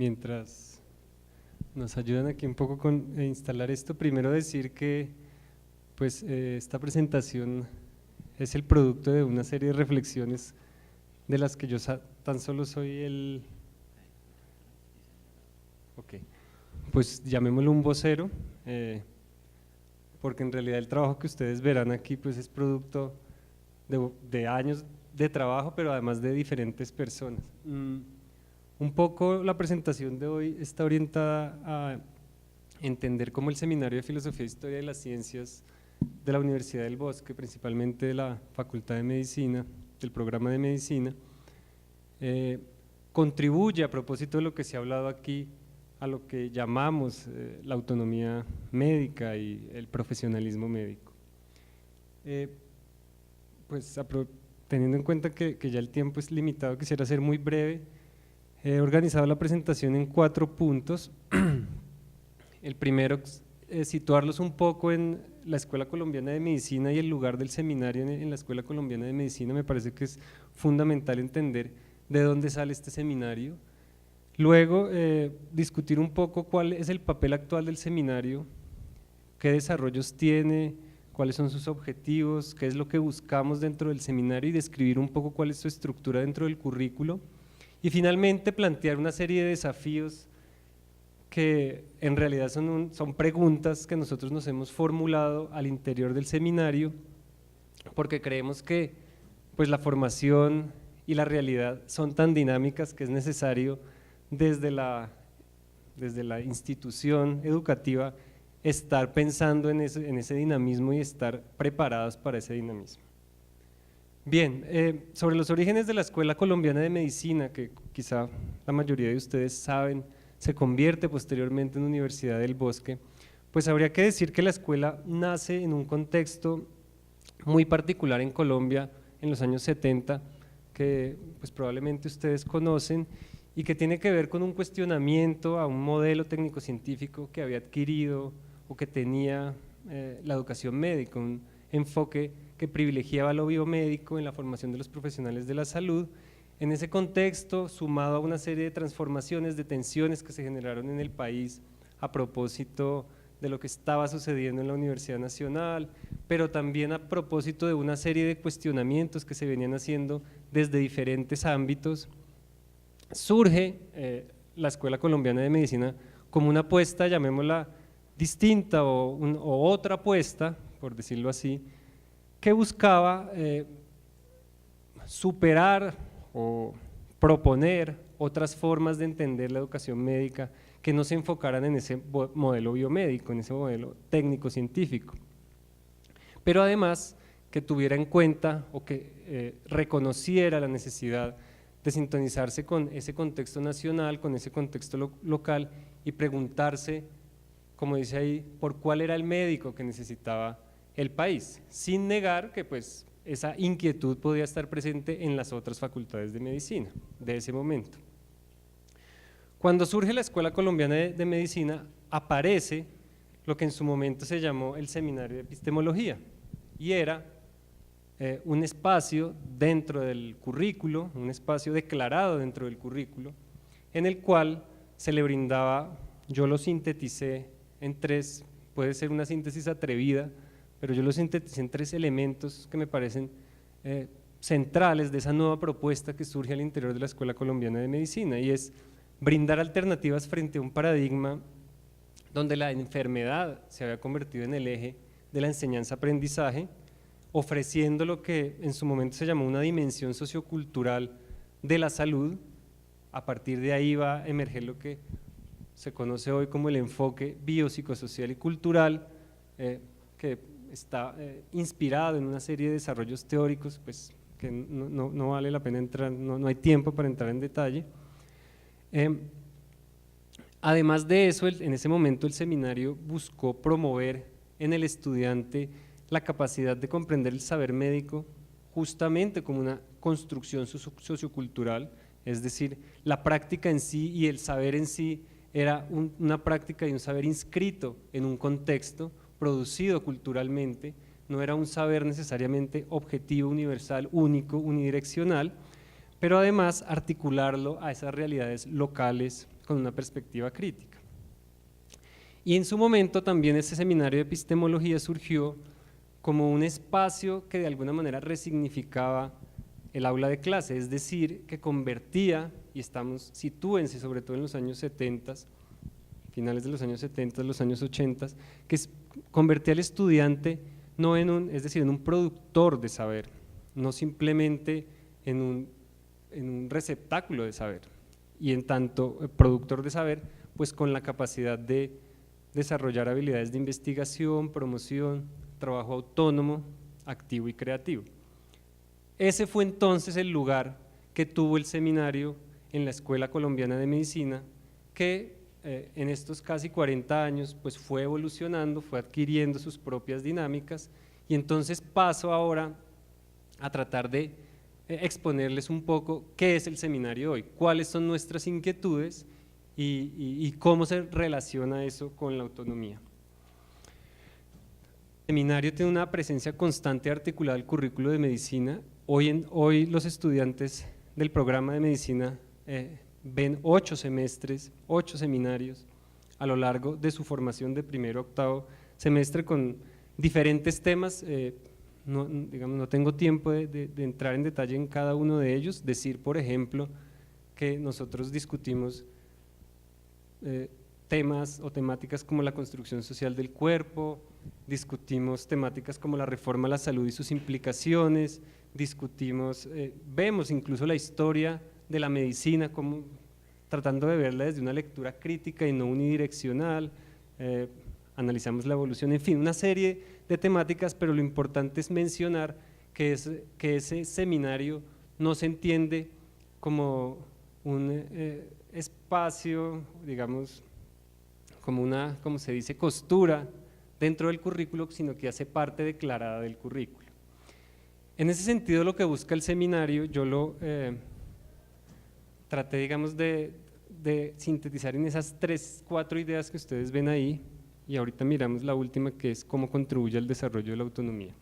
mientras nos ayudan aquí un poco con instalar esto, primero decir que pues esta presentación es el producto de una serie de reflexiones de las que yo tan solo soy el, pues llamémoslo un vocero, porque en realidad el trabajo que ustedes verán aquí pues es producto de años de trabajo, pero además de diferentes personas. Un poco la presentación de hoy está orientada a entender cómo el Seminario de Filosofía e Historia de las Ciencias de la Universidad del Bosque, principalmente de la Facultad de Medicina, del programa de Medicina, contribuye, a propósito de lo que se ha hablado aquí, a lo que llamamos la autonomía médica y el profesionalismo médico. Pues teniendo en cuenta que ya el tiempo es limitado, quisiera ser muy breve. He organizado la presentación en 4 puntos. El primero es situarlos un poco en la Escuela Colombiana de Medicina y el lugar del seminario en la Escuela Colombiana de Medicina. Me parece que es fundamental entender de dónde sale este seminario. Luego, discutir un poco cuál es el papel actual del seminario, qué desarrollos tiene, cuáles son sus objetivos, qué es lo que buscamos dentro del seminario y describir un poco cuál es su estructura dentro del currículo. Y finalmente plantear una serie de desafíos que en realidad son preguntas que nosotros nos hemos formulado al interior del seminario, porque creemos que pues, la formación y la realidad son tan dinámicas que es necesario desde la institución educativa estar pensando en ese dinamismo y estar preparados para ese dinamismo. Bien, sobre los orígenes de la Escuela Colombiana de Medicina, que quizá la mayoría de ustedes saben, se convierte posteriormente en Universidad del Bosque, pues habría que decir que la escuela nace en un contexto muy particular en Colombia en los años 70, que pues probablemente ustedes conocen y que tiene que ver con un cuestionamiento a un modelo técnico-científico que había adquirido o que tenía la educación médica, un enfoque que privilegiaba lo biomédico en la formación de los profesionales de la salud. En ese contexto, sumado a una serie de transformaciones, de tensiones que se generaron en el país a propósito de lo que estaba sucediendo en la Universidad Nacional, pero también a propósito de una serie de cuestionamientos que se venían haciendo desde diferentes ámbitos, surge la Escuela Colombiana de Medicina como una apuesta, llamémosla distinta o otra apuesta, por decirlo así, que buscaba superar o proponer otras formas de entender la educación médica que no se enfocaran en ese modelo biomédico, en ese modelo técnico-científico, pero además que tuviera en cuenta o que reconociera la necesidad de sintonizarse con ese contexto nacional, con ese contexto local y preguntarse, como dice ahí, por cuál era el médico que necesitaba el país, sin negar que pues esa inquietud podía estar presente en las otras facultades de medicina de ese momento. Cuando surge la Escuela Colombiana de Medicina, aparece lo que en su momento se llamó el Seminario de Epistemología, y era un espacio dentro del currículo, un espacio declarado dentro del currículo, en el cual se le brindaba, yo lo sinteticé en 3, puede ser una síntesis atrevida, pero yo lo sinteticé en 3 elementos que me parecen centrales de esa nueva propuesta que surge al interior de la Escuela Colombiana de Medicina, y es brindar alternativas frente a un paradigma donde la enfermedad se había convertido en el eje de la enseñanza-aprendizaje, ofreciendo lo que en su momento se llamó una dimensión sociocultural de la salud. A partir de ahí va a emerger lo que se conoce hoy como el enfoque biopsicosocial y cultural, que está inspirado en una serie de desarrollos teóricos, pues que no vale la pena entrar, no hay tiempo para entrar en detalle. Además de eso, en ese momento el seminario buscó promover en el estudiante la capacidad de comprender el saber médico justamente como una construcción sociocultural, es decir, la práctica en sí y el saber en sí era una práctica y un saber inscrito en un contexto, producido culturalmente, no era un saber necesariamente objetivo, universal, único, unidireccional, pero además articularlo a esas realidades locales con una perspectiva crítica. Y en su momento también ese seminario de epistemología surgió como un espacio que de alguna manera resignificaba el aula de clase, es decir, que convertía, y sitúense sobre todo en los años 70, finales de los años 70, los años 80, que convertía al estudiante no en un productor de saber, no simplemente en un receptáculo de saber, y en tanto productor de saber, pues con la capacidad de desarrollar habilidades de investigación, promoción, trabajo autónomo, activo y creativo. Ese fue entonces el lugar que tuvo el seminario en la Escuela Colombiana de Medicina, que en estos casi 40 años pues fue evolucionando, fue adquiriendo sus propias dinámicas, y entonces paso ahora a tratar de exponerles un poco qué es el seminario hoy, cuáles son nuestras inquietudes y cómo se relaciona eso con la autonomía. El seminario tiene una presencia constante articulada al currículo de medicina. Hoy los estudiantes del programa de medicina ven 8 semestres, 8 seminarios a lo largo de su formación de primero a octavo semestre con diferentes temas. No tengo tiempo de entrar en detalle en cada uno de ellos, decir por ejemplo que nosotros discutimos temas o temáticas como la construcción social del cuerpo, discutimos temáticas como la reforma a la salud y sus implicaciones, vemos incluso la historia de la medicina como tratando de verla desde una lectura crítica y no unidireccional, analizamos la evolución, en fin, una serie de temáticas, pero lo importante es mencionar que ese seminario no se entiende como un espacio, digamos, como se dice, costura dentro del currículo, sino que hace parte declarada del currículo. En ese sentido, lo que busca el seminario, yo lo traté, digamos, de sintetizar en esas 3, 4 ideas que ustedes ven ahí, y ahorita miramos la última, que es cómo contribuye al desarrollo de la autonomía.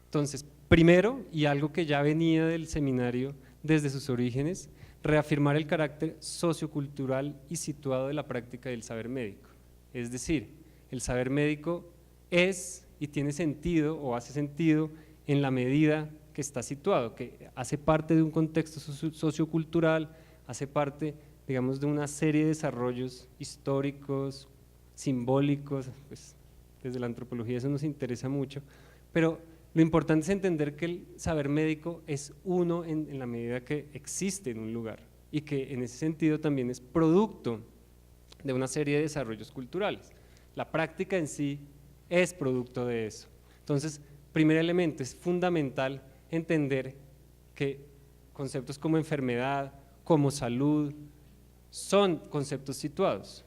Entonces, primero, y algo que ya venía del seminario desde sus orígenes, reafirmar el carácter sociocultural y situado de la práctica del saber médico. Es decir, el saber médico es y tiene sentido o hace sentido en la medida que está situado, que hace parte de un contexto sociocultural, hace parte, digamos, de una serie de desarrollos históricos, simbólicos, pues desde la antropología eso nos interesa mucho, pero lo importante es entender que el saber médico es uno en la medida que existe en un lugar y que en ese sentido también es producto de una serie de desarrollos culturales. La práctica en sí es producto de eso. Entonces, primer elemento, es fundamental entender que conceptos como enfermedad, como salud, son conceptos situados,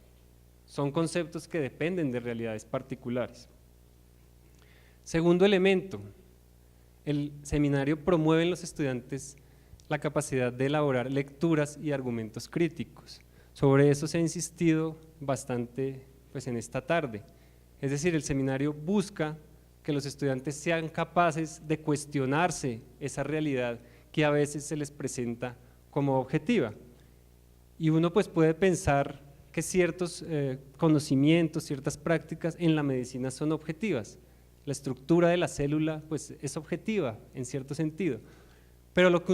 son conceptos que dependen de realidades particulares. Segundo elemento, el seminario promueve en los estudiantes la capacidad de elaborar lecturas y argumentos críticos. Sobre eso se ha insistido bastante pues, en esta tarde. Es decir, el seminario busca que los estudiantes sean capaces de cuestionarse esa realidad que a veces se les presenta como objetiva. Y uno pues puede pensar que ciertos conocimientos, ciertas prácticas en la medicina son objetivas. La estructura de la célula pues es objetiva en cierto sentido, pero a lo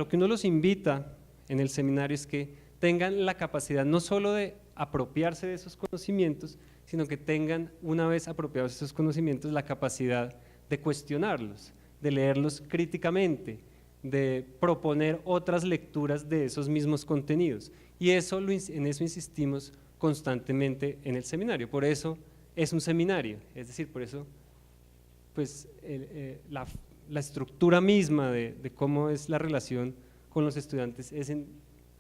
que uno los invita en el seminario es que tengan la capacidad no solo de apropiarse de esos conocimientos, sino que tengan, una vez apropiados esos conocimientos, la capacidad de cuestionarlos, de leerlos críticamente, de proponer otras lecturas de esos mismos contenidos, y en eso insistimos constantemente en el seminario. Por eso es un seminario, es decir, por eso pues, la estructura misma de cómo es la relación con los estudiantes es en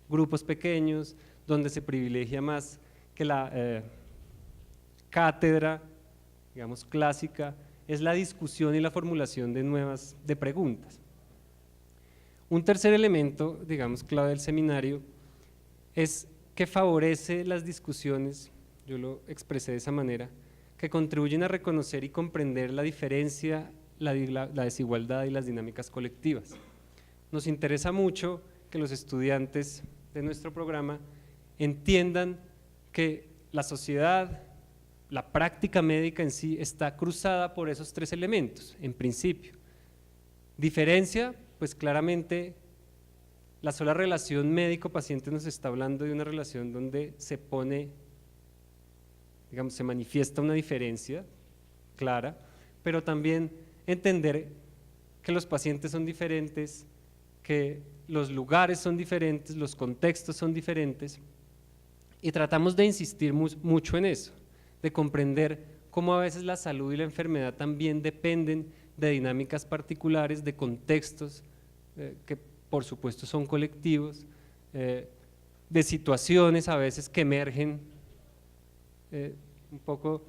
grupos pequeños, donde se privilegia más que la cátedra, digamos, clásica, es la discusión y la formulación de preguntas. Un tercer elemento, digamos, clave del seminario es que favorece las discusiones, yo lo expresé de esa manera, que contribuyen a reconocer y comprender la diferencia, la desigualdad y las dinámicas colectivas. Nos interesa mucho que los estudiantes de nuestro programa entiendan que la sociedad, la práctica médica en sí está cruzada por esos tres elementos, en principio. Diferencia, pues claramente la sola relación médico-paciente nos está hablando de una relación donde se pone, digamos, se manifiesta una diferencia clara, pero también entender que los pacientes son diferentes, que los lugares son diferentes, los contextos son diferentes, y tratamos de insistir mucho en eso, de comprender cómo a veces la salud y la enfermedad también dependen de dinámicas particulares, de contextos que por supuesto son colectivos, de situaciones a veces que emergen, un poco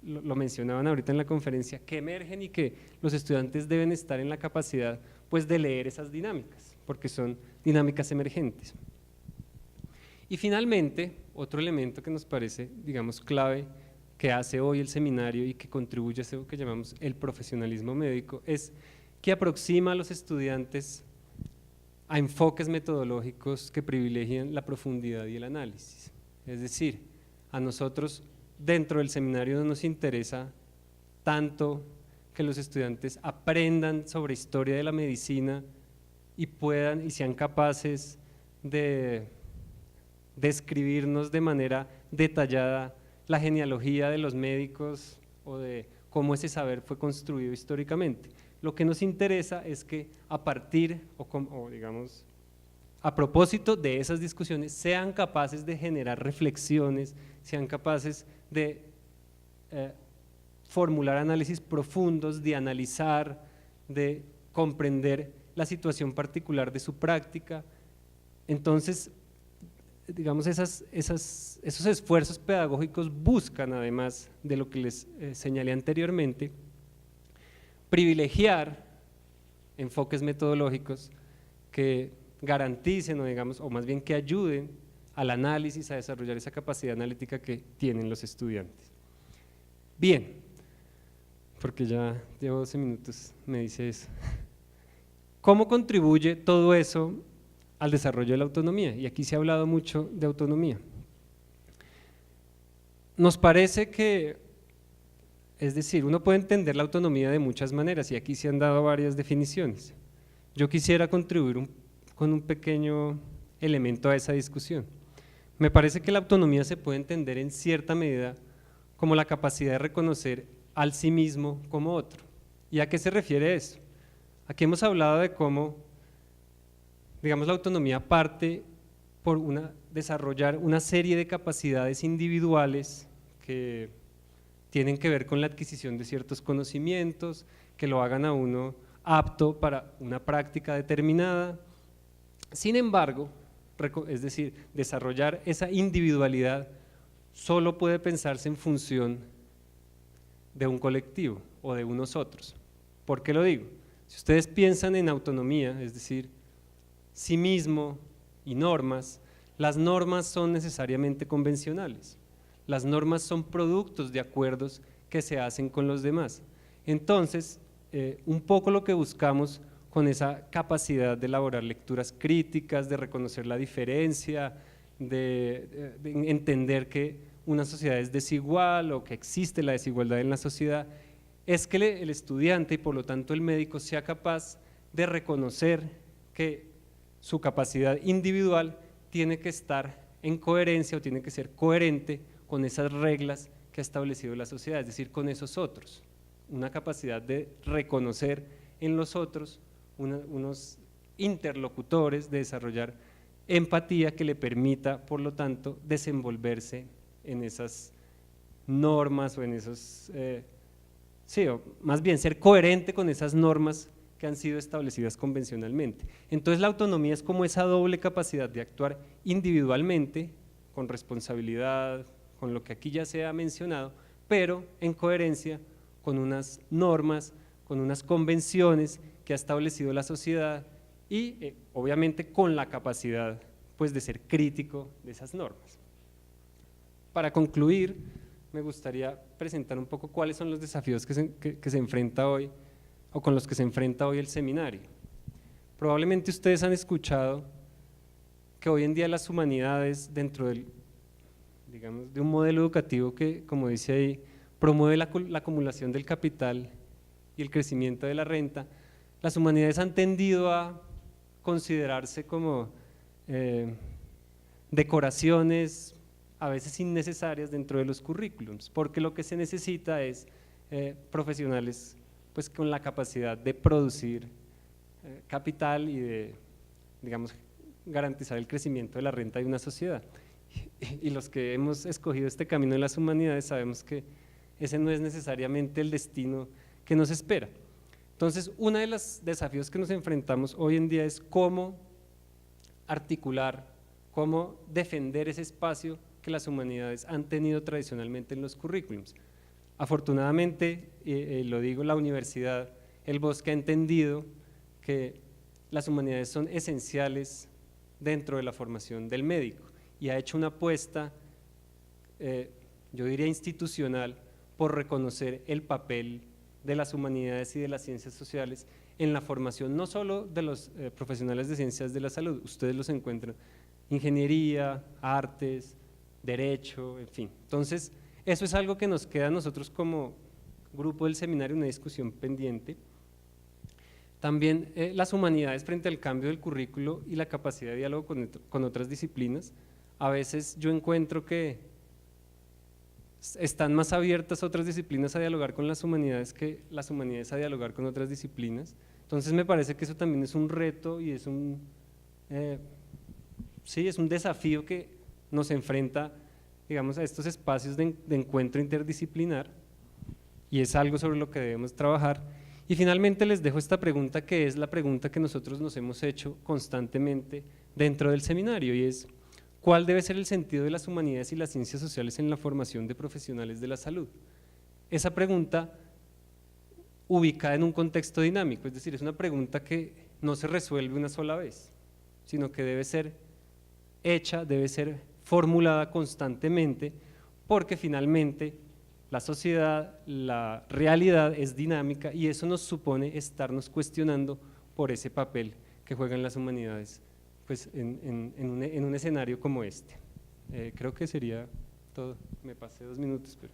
lo mencionaban ahorita en la conferencia, que emergen y que los estudiantes deben estar en la capacidad pues de leer esas dinámicas, porque son dinámicas emergentes. Y finalmente, otro elemento que nos parece, digamos, clave que hace hoy el seminario y que contribuye a eso que llamamos el profesionalismo médico, es que aproxima a los estudiantes a enfoques metodológicos que privilegian la profundidad y el análisis. Es decir, a nosotros dentro del seminario no nos interesa tanto que los estudiantes aprendan sobre historia de la medicina y puedan y sean capaces de describirnos de manera detallada la genealogía de los médicos o de cómo ese saber fue construido históricamente. Lo que nos interesa es que a partir o digamos a propósito de esas discusiones sean capaces de generar reflexiones, sean capaces de formular análisis profundos, de analizar, de comprender la situación particular de su práctica. Entonces, digamos, esos esfuerzos pedagógicos buscan, además de lo que les señalé anteriormente, privilegiar enfoques metodológicos que garanticen o más bien que ayuden al análisis, a desarrollar esa capacidad analítica que tienen los estudiantes. Bien, porque ya llevo 12 minutos, me dice eso. ¿Cómo contribuye todo eso al desarrollo de la autonomía? Y aquí se ha hablado mucho de autonomía. Nos parece que, es decir, uno puede entender la autonomía de muchas maneras y aquí se han dado varias definiciones. Yo quisiera contribuir con un pequeño elemento a esa discusión. Me parece que la autonomía se puede entender en cierta medida como la capacidad de reconocer al sí mismo como otro. ¿Y a qué se refiere eso? Aquí hemos hablado de cómo, digamos, la autonomía parte por desarrollar una serie de capacidades individuales que tienen que ver con la adquisición de ciertos conocimientos, que lo hagan a uno apto para una práctica determinada. Sin embargo, es decir, desarrollar esa individualidad solo puede pensarse en función de un colectivo o de unos otros. ¿Por qué lo digo? Si ustedes piensan en autonomía, es decir, sí mismo y normas, las normas son necesariamente convencionales. Las normas son productos de acuerdos que se hacen con los demás. Entonces, un poco lo que buscamos con esa capacidad de elaborar lecturas críticas, de reconocer la diferencia, de entender que una sociedad es desigual o que existe la desigualdad en la sociedad, es que el estudiante y por lo tanto el médico sea capaz de reconocer que su capacidad individual tiene que estar en coherencia o tiene que ser coherente con esas reglas que ha establecido la sociedad, es decir, con esos otros. Una capacidad de reconocer en los otros unos interlocutores, de desarrollar empatía que le permita, por lo tanto, desenvolverse en esas normas o en esos, o más bien ser coherente con esas normas que han sido establecidas convencionalmente. Entonces la autonomía es como esa doble capacidad de actuar individualmente, con responsabilidad, con lo que aquí ya se ha mencionado, pero en coherencia con unas normas, con unas convenciones que ha establecido la sociedad y obviamente con la capacidad pues de ser crítico de esas normas. Para concluir, me gustaría presentar un poco cuáles son los desafíos que se enfrenta hoy o con los que se enfrenta hoy el seminario. Probablemente ustedes han escuchado que hoy en día las humanidades, dentro del, digamos, de un modelo educativo que, como dice ahí, promueve la acumulación del capital y el crecimiento de la renta, las humanidades han tendido a considerarse como decoraciones a veces innecesarias dentro de los currículums, porque lo que se necesita es profesionales pues, con la capacidad de producir capital y de, digamos, garantizar el crecimiento de la renta de una sociedad. Y los que hemos escogido este camino en las humanidades sabemos que ese no es necesariamente el destino que nos espera. Entonces, uno de los desafíos que nos enfrentamos hoy en día es cómo articular, cómo defender ese espacio que las humanidades han tenido tradicionalmente en los currículums. Afortunadamente, lo digo, la universidad, el Bosque ha entendido que las humanidades son esenciales dentro de la formación del médico y ha hecho una apuesta, yo diría institucional, por reconocer el papel de las humanidades y de las ciencias sociales en la formación no solo de los profesionales de ciencias de la salud, ustedes los encuentran, ingeniería, artes, derecho, en fin. Entonces, eso es algo que nos queda a nosotros como grupo del seminario, una discusión pendiente. También las humanidades frente al cambio del currículo y la capacidad de diálogo con otras disciplinas. A veces yo encuentro que están más abiertas otras disciplinas a dialogar con las humanidades que las humanidades a dialogar con otras disciplinas. Entonces me parece que eso también es un reto y es un, sí, es un desafío que nos enfrenta, digamos, a estos espacios de encuentro interdisciplinar y es algo sobre lo que debemos trabajar. Y finalmente les dejo esta pregunta que es la pregunta que nosotros nos hemos hecho constantemente dentro del seminario y es ¿cuál debe ser el sentido de las humanidades y las ciencias sociales en la formación de profesionales de la salud? Esa pregunta ubicada en un contexto dinámico, es decir, es una pregunta que no se resuelve una sola vez, sino que debe ser hecha, debe ser formulada constantemente porque finalmente la sociedad, la realidad es dinámica y eso nos supone estarnos cuestionando por ese papel que juegan las humanidades pues, en un escenario como este. Creo que sería todo, me pasé 2 minutos, pero…